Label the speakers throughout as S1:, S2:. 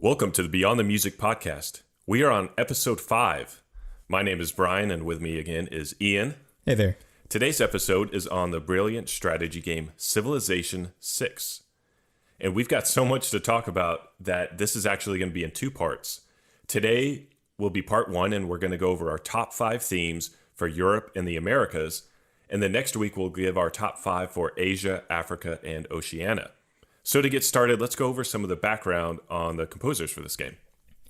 S1: Welcome to the Beyond the Music podcast. We are on episode 5. My name is Brian, and with me again is Ian.
S2: Hey there.
S1: Today's episode is on the brilliant strategy game Civilization VI. And we've got so much to talk about that this is actually going to be in 2 parts. Today will be part 1, and we're going to go over our top 5 themes for Europe and the Americas. And then next week, we'll give our top 5 for Asia, Africa, and Oceania. So to get started, let's go over some of the background on the composers for this game.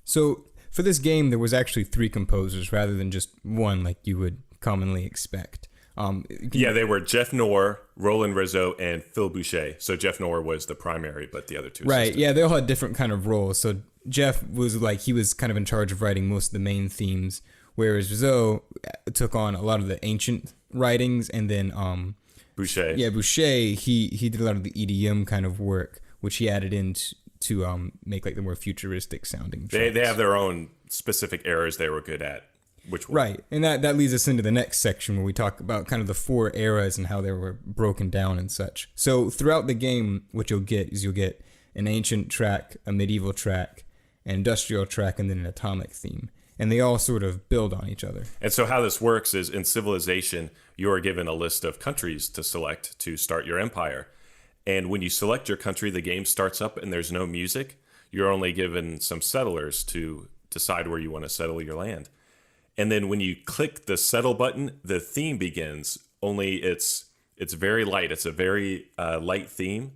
S2: So for this game, there was actually 3 composers rather than just one like you would commonly expect.
S1: They were Jeff Noor, Roland Rizzo, and Phil Boucher. So Jeff Noor was the primary, but the other 2
S2: Right,
S1: assisted.
S2: yeah, they all had different kind of roles. So Jeff was he was kind of in charge of writing most of the main themes, whereas Rizzo took on a lot of the ancient writings, and then
S1: Boucher.
S2: Yeah, Boucher, he did a lot of the EDM kind of work, which he added in to make like the more futuristic sounding tracks.
S1: They have their own specific eras they were good at. Which one?
S2: Right, and that leads us into the next section where we talk about kind of the 4 eras and how they were broken down and such. So throughout the game, what you'll get an ancient track, a medieval track, an industrial track, and then an atomic theme. And they all sort of build on each other.
S1: And so how this works is in Civilization, you are given a list of countries to select to start your empire. And when you select your country, the game starts up and there's no music. You're only given some settlers to decide where you want to settle your land. And then when you click the settle button, the theme begins, only it's very light. It's a very light theme.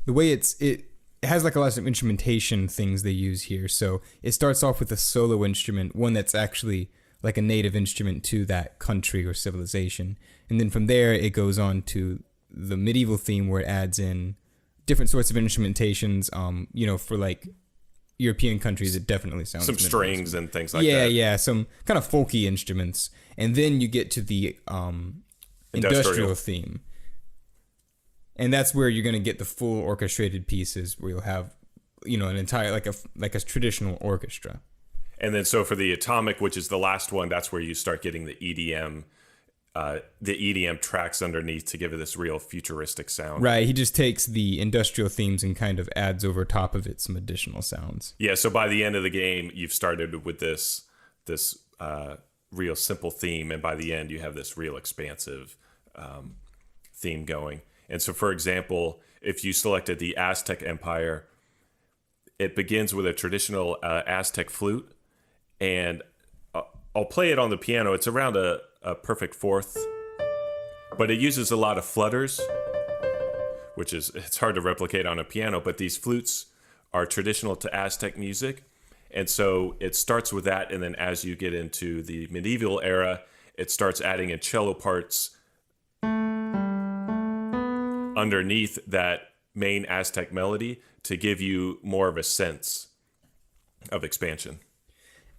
S2: The way it has like a lot of instrumentation things they use here. So it starts off with a solo instrument, one that's actually like a native instrument to that country or civilization. And then from there, it goes on to the medieval theme where it adds in different sorts of instrumentations. For like European countries, it definitely sounds
S1: some strings and things like that.
S2: Yeah, some kind of folky instruments. And then you get to the industrial theme. And that's where you're going to get the full orchestrated pieces where you'll have, an entire, like a traditional orchestra.
S1: And then so for the atomic, which is the last one, that's where you start getting the EDM tracks underneath to give it this real futuristic sound.
S2: Right. He just takes the industrial themes and kind of adds over top of it some additional sounds.
S1: Yeah. So by the end of the game, you've started with this real simple theme. And by the end, you have this real expansive theme going. And so, for example, if you selected the Aztec Empire, it begins with a traditional Aztec flute. And I'll play it on the piano. It's around a perfect fourth, but it uses a lot of flutters, which it's hard to replicate on a piano, but these flutes are traditional to Aztec music. And so it starts with that, and then as you get into the medieval era, it starts adding in cello parts underneath that main Aztec melody to give you more of a sense of expansion.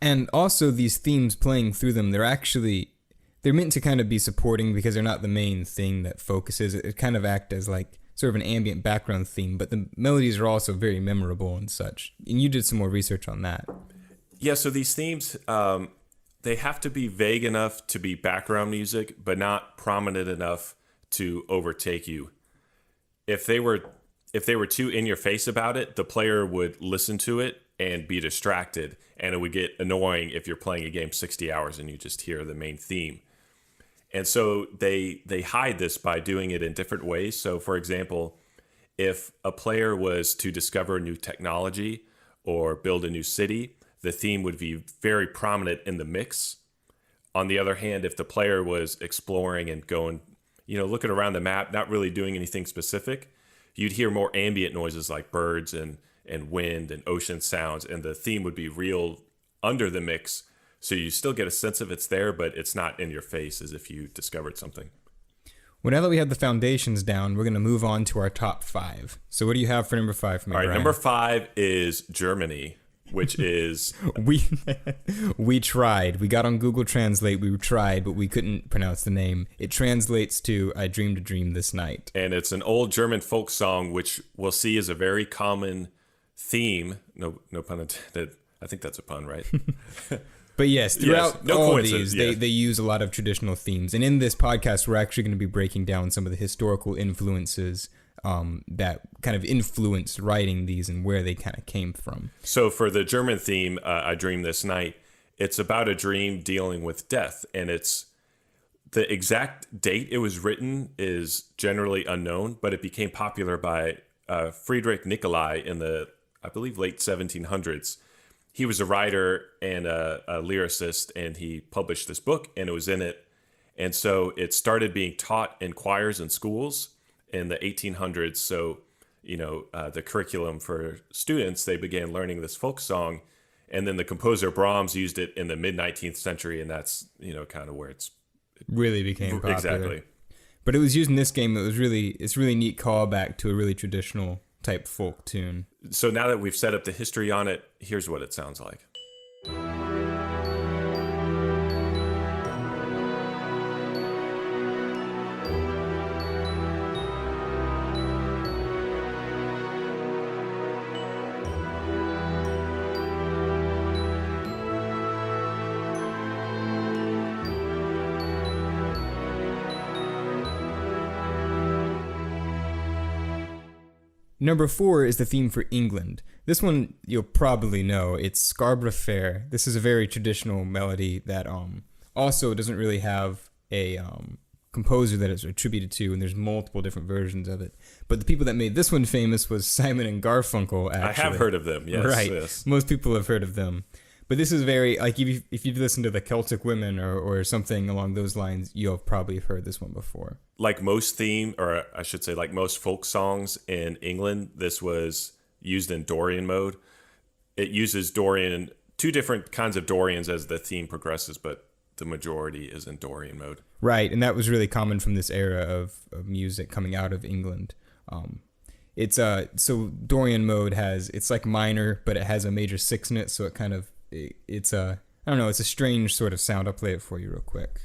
S2: And also these themes playing through them, they're meant to kind of be supporting because they're not the main thing that focuses. It kind of act as like sort of an ambient background theme, but the melodies are also very memorable and such. And you did some more research on that.
S1: Yeah, so these themes, they have to be vague enough to be background music, but not prominent enough to overtake you. If they were too in your face about it, the player would listen to it and be distracted, and it would get annoying if you're playing a game 60 hours and you just hear the main theme. And so they hide this by doing it in different ways. So for example, if a player was to discover new technology or build a new city, the theme would be very prominent in the mix. On the other hand, if the player was exploring and going, looking around the map, not really doing anything specific, you'd hear more ambient noises like birds and wind and ocean sounds, and the theme would be real under the mix. So you still get a sense of it's there, but it's not in your face as if you discovered something.
S2: Well, now that we have the foundations down, we're going to move on to our top 5. So what do you have for number 5 for me,
S1: All right,
S2: Brian?
S1: number 5 is Germany, which is...
S2: We tried. We got on Google Translate. We tried, but we couldn't pronounce the name. It translates to I Dreamed a Dream This Night.
S1: And it's an old German folk song, which we'll see is a very common theme. No pun intended. I think that's a pun, right?
S2: But yes, throughout all of these,
S1: yeah.
S2: they use a lot of traditional themes. And in this podcast, we're actually going to be breaking down some of the historical influences that kind of influenced writing these and where they kind of came from.
S1: So for the German theme, I Dream This Night, it's about a dream dealing with death, and it's the exact date it was written is generally unknown, but it became popular by Friedrich Nicolai in the, I believe, late 1700s. He was a writer and a lyricist, and he published this book, and it was in it. And so it started being taught in choirs and schools in the 1800s. So, the curriculum for students, they began learning this folk song. And then the composer Brahms used it in the mid-19th century, and that's, kind of where it's
S2: really became popular.
S1: Exactly.
S2: But it was used in this game. It's really neat callback to a really traditional type folk tune.
S1: So now that we've set up the history on it, here's what it sounds like.
S2: Number 4 is the theme for England. This one you'll probably know. It's Scarborough Fair. This is a very traditional melody that also doesn't really have a composer that it's attributed to, and there's multiple different versions of it. But the people that made this one famous was Simon and Garfunkel, actually.
S1: I have heard of them, yes.
S2: Right.
S1: Yes.
S2: Most people have heard of them. But this is very, like, if you've listened to the Celtic Women or something along those lines, you'll probably have heard this one before.
S1: Like most theme, or I should say like most folk songs in England, this was used in Dorian mode. It uses Dorian, two different kinds of Dorians as the theme progresses, but the majority is in Dorian mode.
S2: Right, and that was really common from this era of music coming out of England. It's so Dorian mode it's like minor, but it has a major sixth in it, so it kind of, it's a, I don't know, it's a strange sort of sound. I'll play it for you real quick.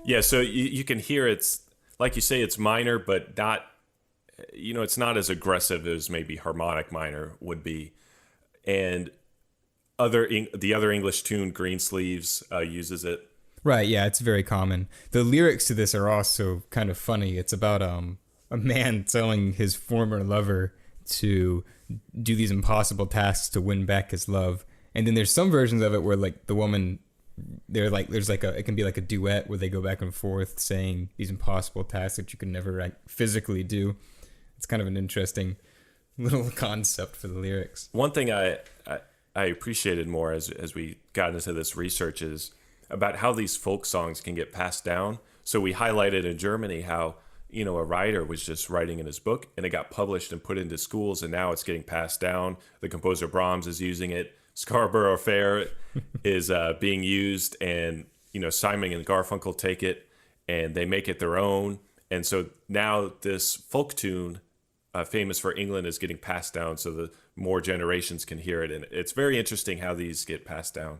S1: Yeah, so you can hear it's, like you say, it's minor, but not, it's not as aggressive as maybe harmonic minor would be. And the other English tune, Greensleeves, uses it.
S2: Right, yeah, it's very common. The lyrics to this are also kind of funny. It's about a man telling his former lover to do these impossible tasks to win back his love. And then there's some versions of it where like the woman, it can be like a duet where they go back and forth saying these impossible tasks that you can never physically do. It's kind of an interesting little concept for the lyrics.
S1: One thing I appreciated more as we got into this research is about how these folk songs can get passed down. So we highlighted in Germany how, a writer was just writing in his book and it got published and put into schools, and now it's getting passed down. The composer Brahms is using it. Scarborough Fair is being used, and, Simon and Garfunkel take it and they make it their own. And so now this folk tune, famous for England, is getting passed down so the more generations can hear it. And it's very interesting how these get passed down.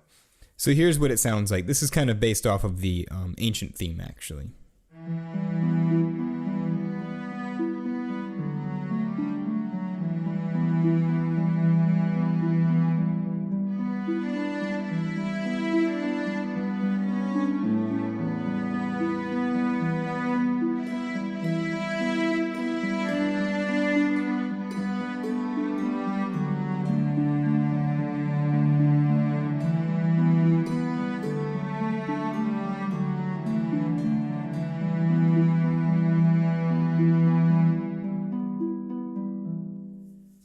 S2: So here's what it sounds like. This is kind of based off of the ancient theme, actually.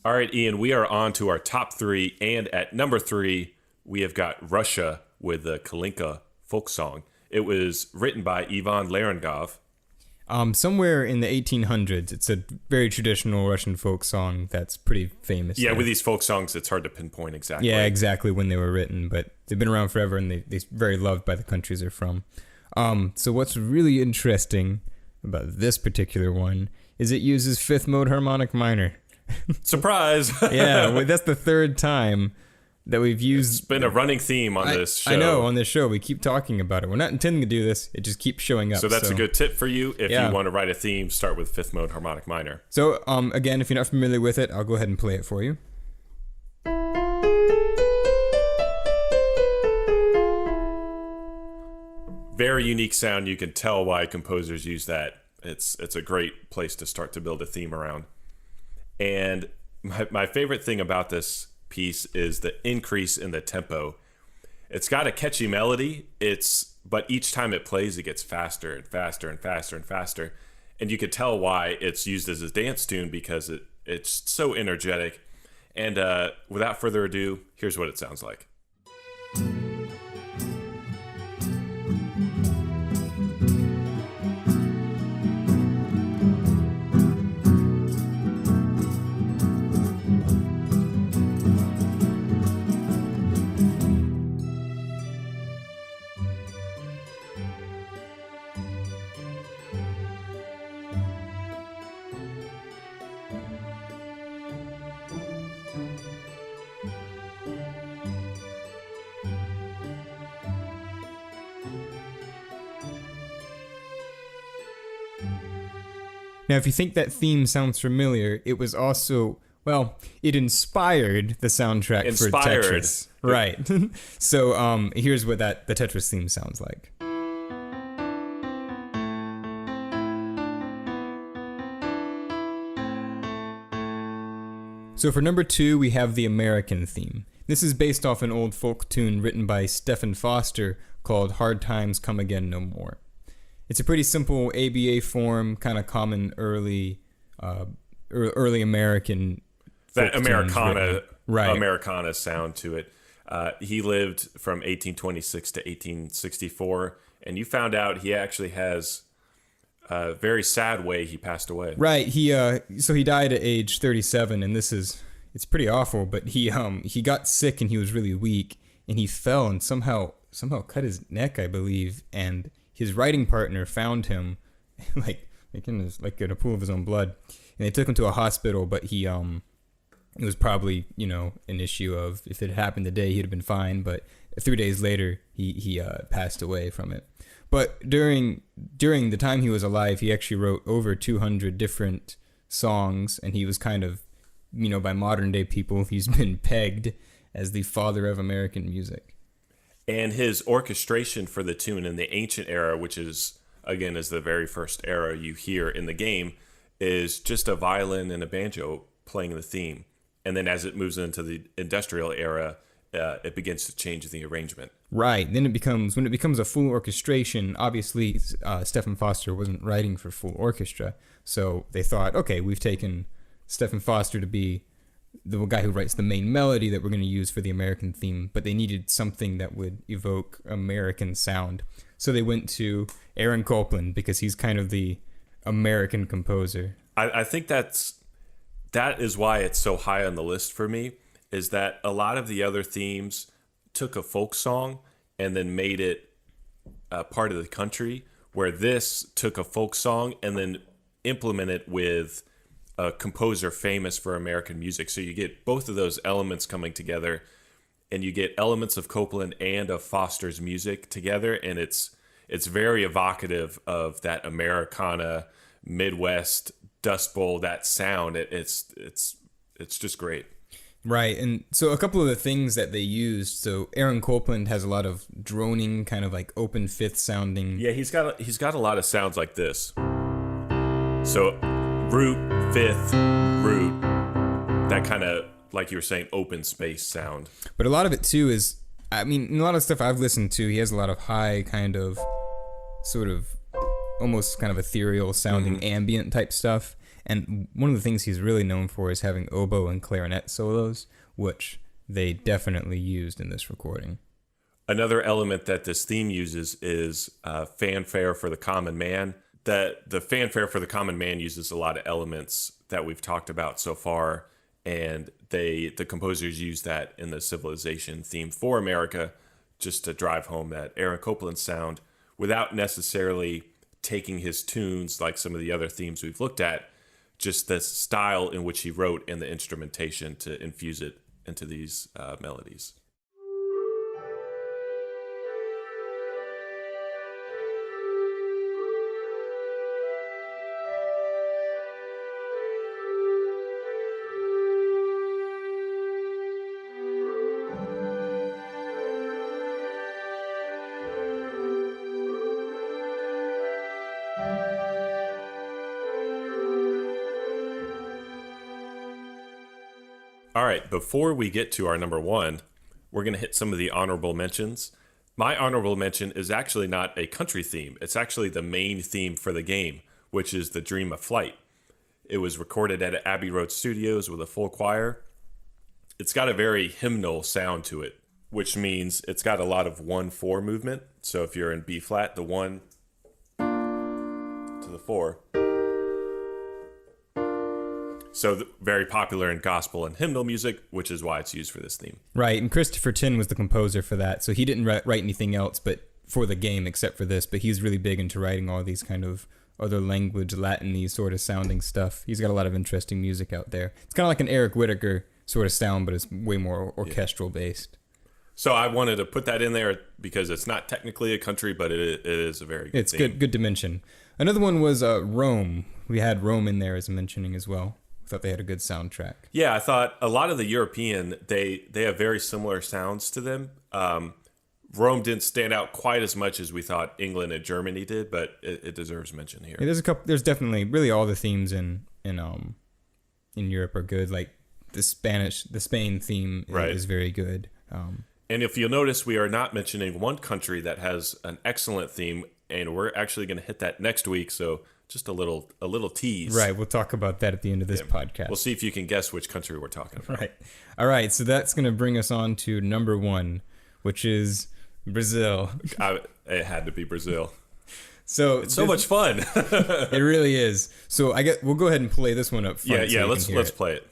S1: All right, Ian, we are on to our top 3. And at number 3, we have got Russia with the Kalinka folk song. It was written by Ivan Larengov.
S2: Somewhere in the 1800s. It's a very traditional Russian folk song that's pretty famous.
S1: Yeah,
S2: there.
S1: with these folk songs, it's hard to pinpoint exactly.
S2: Yeah, exactly when they were written, but they've been around forever and they're very loved by the countries they're from. So what's really interesting about this particular one is it uses fifth mode harmonic minor.
S1: Surprise!
S2: Yeah, well, that's the third time that we've used.
S1: It's been a running theme on this show.
S2: I know, on this show. We keep talking about it. We're not intending to do this. It just keeps showing up.
S1: So that's a good tip for you. If you want to write a theme, start with fifth mode harmonic minor.
S2: So, again, if you're not familiar with it, I'll go ahead and play it for you.
S1: very unique sound. You can tell why composers use that. It's a great place to start to build a theme around. And my favorite thing about this piece is the increase in the tempo. It's got a catchy melody. But each time it plays, it gets faster and faster and faster and faster. And you could tell why it's used as a dance tune, because it's so energetic. And without further ado, here's what it sounds like.
S2: Now, if you think that theme sounds familiar, it was also, well, it inspired the soundtrack for Tetris. Right. So here's what the Tetris theme sounds like. So for number 2, we have the American theme. This is based off an old folk tune written by Stephen Foster called Hard Times Come Again No More. It's a pretty simple ABA form, kind of common early American.
S1: That Americana sound to it. He lived from 1826 to 1864, and you found out he actually has a very sad way he passed away.
S2: Right. He died at age 37, and it's pretty awful. But he got sick and he was really weak, and he fell and somehow cut his neck, I believe, and his writing partner found him, like in a pool of his own blood, and they took him to a hospital. But it was probably an issue of, if it happened today, he'd have been fine. But 3 days later, he passed away from it. But during the time he was alive, he actually wrote over 200 different songs, and he was kind of, by modern day people, he's been pegged as the father of American music.
S1: And his orchestration for the tune in the ancient era, which is the very first era you hear in the game, is just a violin and a banjo playing the theme. And then as it moves into the industrial era, it begins to change the arrangement. Right.
S2: Then when it becomes a full orchestration, obviously Stephen Foster wasn't writing for full orchestra. So they thought, okay, we've taken Stephen Foster to be the guy who writes the main melody that we're going to use for the American theme, but they needed something that would evoke American sound. So they went to Aaron Copland, because he's kind of the American composer.
S1: I think that is why it's so high on the list for me, is that a lot of the other themes took a folk song and then made it part of the country, where this took a folk song and then implemented it with a composer famous for American music. So you get both of those elements coming together, and you get elements of Copland and of Foster's music together, and it's very evocative of that Americana, Midwest, Dust Bowl, that sound. It's just great.
S2: Right. And so a couple of the things that they used, so Aaron Copland has a lot of droning, kind of like open fifth sounding.
S1: Yeah, he's got a lot of sounds like this. So root, fifth, root, that kind of, like you were saying, open space sound.
S2: But a lot of it too is, a lot of stuff I've listened to, he has a lot of high kind of sort of almost kind of ethereal sounding ambient type stuff. And one of the things he's really known for is having oboe and clarinet solos, which they definitely used in this recording.
S1: Another element that this theme uses is fanfare for the common man. That the fanfare for the common man uses a lot of elements that we've talked about so far, and the composers use that in the civilization theme for America, just to drive home that Aaron Copland sound without necessarily taking his tunes like some of the other themes we've looked at, just the style in which he wrote and the instrumentation to infuse it into these melodies. All right, before we get to our number one, we're going to hit some of the honorable mentions. My honorable mention is actually not a country theme. It's actually the main theme for the game, which is the Dream of Flight. It was recorded at Abbey Road Studios with a full choir. It's got a very hymnal sound to it, which means it's got a lot of 1-4 movement. So if you're in B flat, the 1 to the 4. So very popular in gospel and hymnal music, which is why it's used for this theme.
S2: Right, and Christopher Tin was the composer for that, so he didn't write anything else but for the game except for this, but he's really big into writing all these kind of other language, Latin-y sort of sounding stuff. He's got a lot of interesting music out there. It's kind of like an Eric Whitacre sort of sound, but it's way more orchestral based.
S1: So I wanted to put that in there because it's not technically a country, but it is a very good theme.
S2: Good to mention. Another one was Rome. We had Rome in there as a mentioning as well. Thought they had a good soundtrack.
S1: Yeah, I thought a lot of the European, they have very similar sounds to them. Rome didn't stand out quite as much as we thought England and Germany did, but it deserves mention here.
S2: Yeah, there's definitely really all the themes in Europe are good. Like the Spain theme is very good.
S1: And if you'll notice, we are not mentioning one country that has an excellent theme, and we're actually going to hit that next week. So just a little tease.
S2: Right, we'll talk about that at the end of this podcast.
S1: We'll see if you can guess which country we're talking about.
S2: Right. All right, so that's going to bring us on to number one, which is Brazil.
S1: It had to be Brazil.
S2: So
S1: it's so much fun.
S2: It really is. So I guess we'll go ahead and play this one up front.
S1: Yeah, let's play it.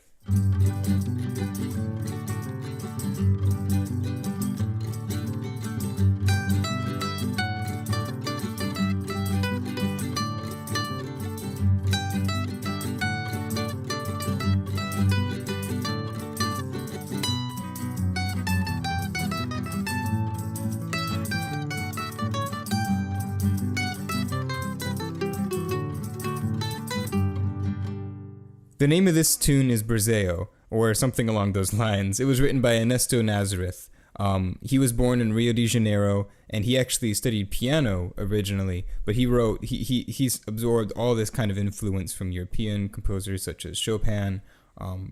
S2: The name of this tune is Brazeo, or something along those lines. It was written by Ernesto Nazareth. He was born in Rio de Janeiro, and he actually studied piano originally, but he's absorbed all this kind of influence from European composers such as Chopin,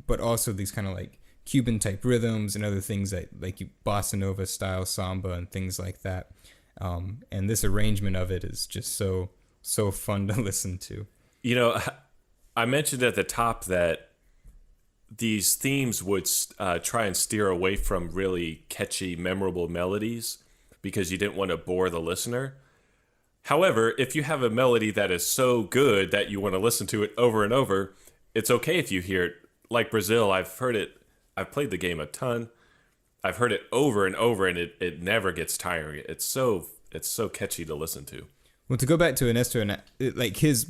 S2: but also these kind of like Cuban type rhythms and other things like bossa nova style samba and things like that. And this arrangement of it is just so fun to listen to.
S1: You know, I mentioned at the top that these themes would try and steer away from really catchy, memorable melodies because you didn't want to bore the listener. However, if you have a melody that is so good that you want to listen to it over and over, it's okay if you hear it. Like Brazil, I've played the game a ton. I've heard it over and over, and it never gets tiring. It's so catchy to listen to.
S2: Well, to go back to Ernesto, like his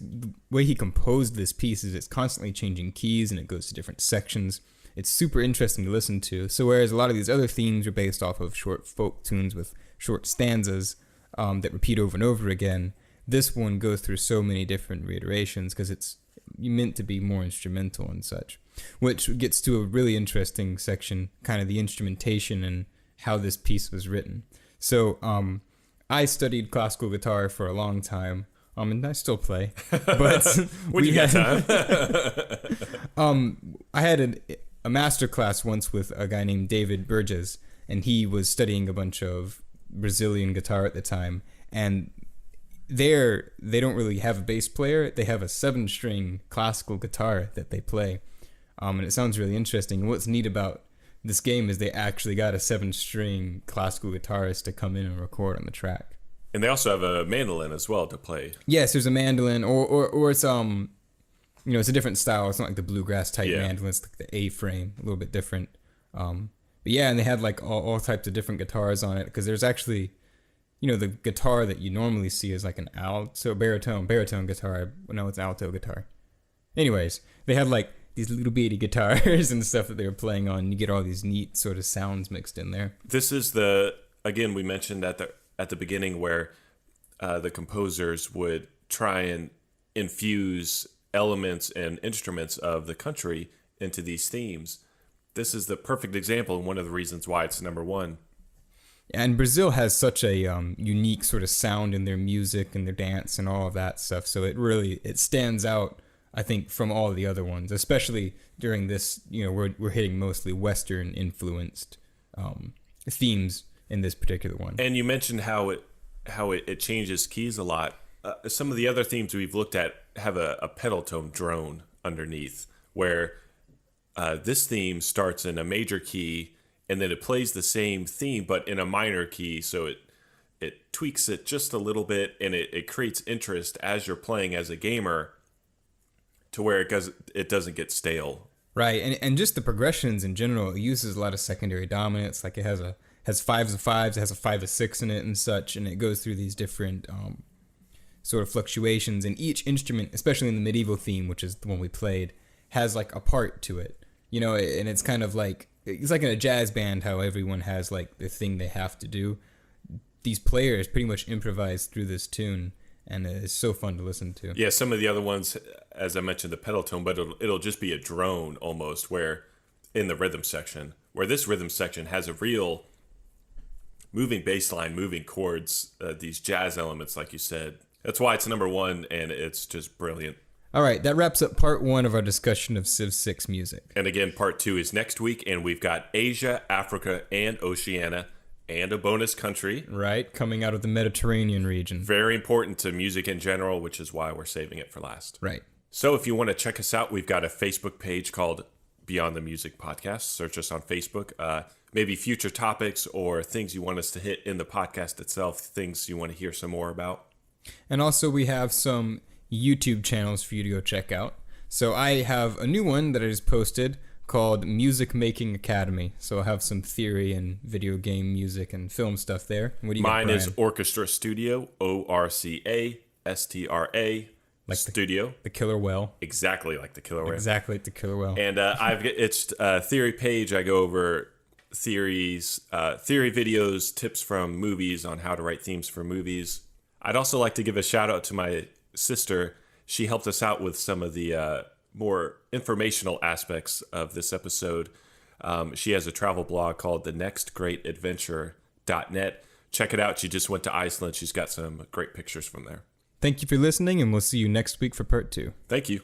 S2: way he composed this piece is it's constantly changing keys and it goes to different sections. It's super interesting to listen to. So whereas a lot of these other themes are based off of short folk tunes with short stanzas that repeat over and over again, this one goes through so many different reiterations because it's meant to be more instrumental and such, which gets to a really interesting section, kind of the instrumentation and how this piece was written. So, I studied classical guitar for a long time, and I still play. But
S1: when you got time.
S2: I had a master class once with a guy named David Burgess, and he was studying a bunch of Brazilian guitar at the time. And they don't really have a bass player; they have a 7-string classical guitar that they play, and it sounds really interesting. And what's neat about this game is they actually got a 7-string classical guitarist to come in and record on the track.
S1: And they also have a mandolin as well to play.
S2: Yes, there's a mandolin, or it's it's a different style. It's not like the bluegrass type mandolin. It's like the A-frame, a little bit different. But yeah, and they had like all types of different guitars on it because there's actually, the guitar that you normally see is like an baritone guitar. No, it's alto guitar. Anyways, they had like these little bitty guitars and stuff that they were playing on. You get all these neat sort of sounds mixed in there.
S1: This is again, we mentioned at the beginning where the composers would try and infuse elements and instruments of the country into these themes. This is the perfect example and one of the reasons why it's number one.
S2: And Brazil has such a unique sort of sound in their music and their dance and all of that stuff. So it stands out I think, from all the other ones, especially during this. We're hitting mostly Western influenced themes in this particular one.
S1: And you mentioned how it changes keys a lot. Some of the other themes we've looked at have a pedal tone drone underneath, where this theme starts in a major key and then it plays the same theme but in a minor key, so it tweaks it just a little bit, and it creates interest as you're playing as a gamer, to where it doesn't get stale.
S2: Right, and just the progressions in general, it uses a lot of secondary dominance. Like it has fives of fives, it has a 5 of 6 in it and such, and it goes through these different sort of fluctuations. And each instrument, especially in the medieval theme, which is the one we played, has like a part to it. And it's kind of like, it's like in a jazz band how everyone has like the thing they have to do. These players pretty much improvise through this tune, and it's so fun to listen to.
S1: Yeah, some of the other ones, as I mentioned, the pedal tone, but it'll just be a drone almost, where in the rhythm section, where this rhythm section has a real moving bass line, moving chords, these jazz elements, like you said. That's why it's number one, and it's just brilliant.
S2: All right, that wraps up part 1 of our discussion of Civ 6 music.
S1: And again, part 2 is next week, and we've got Asia, Africa, and Oceania, and a bonus country.
S2: Right, coming out of the Mediterranean region.
S1: Very important to music in general, which is why we're saving it for last.
S2: Right.
S1: So if you want to check us out, we've got a Facebook page called Beyond the Music Podcast. Search us on Facebook. Maybe future topics or things you want us to hit in the podcast itself, things you want to hear some more about.
S2: And also we have some YouTube channels for you to go check out. So I have a new one that I just posted called Music Making Academy. So I'll have some theory and video game music and film stuff there. What do you got,
S1: Mine
S2: Brian?
S1: is Orchestra Studio, ORCASTRA
S2: Like
S1: Studio.
S2: The Killer Whale.
S1: Exactly like the Killer Whale.
S2: Exactly like the Killer Whale.
S1: And it's a theory page. I go over theory videos, tips from movies on how to write themes for movies. I'd also like to give a shout out to my sister. She helped us out with some of the more informational aspects of this episode. She has a travel blog called thenextgreatadventure.net. Check it out. She just went to Iceland. She's got some great pictures from there.
S2: Thank you for listening, and we'll see you next week for part 2.
S1: Thank you.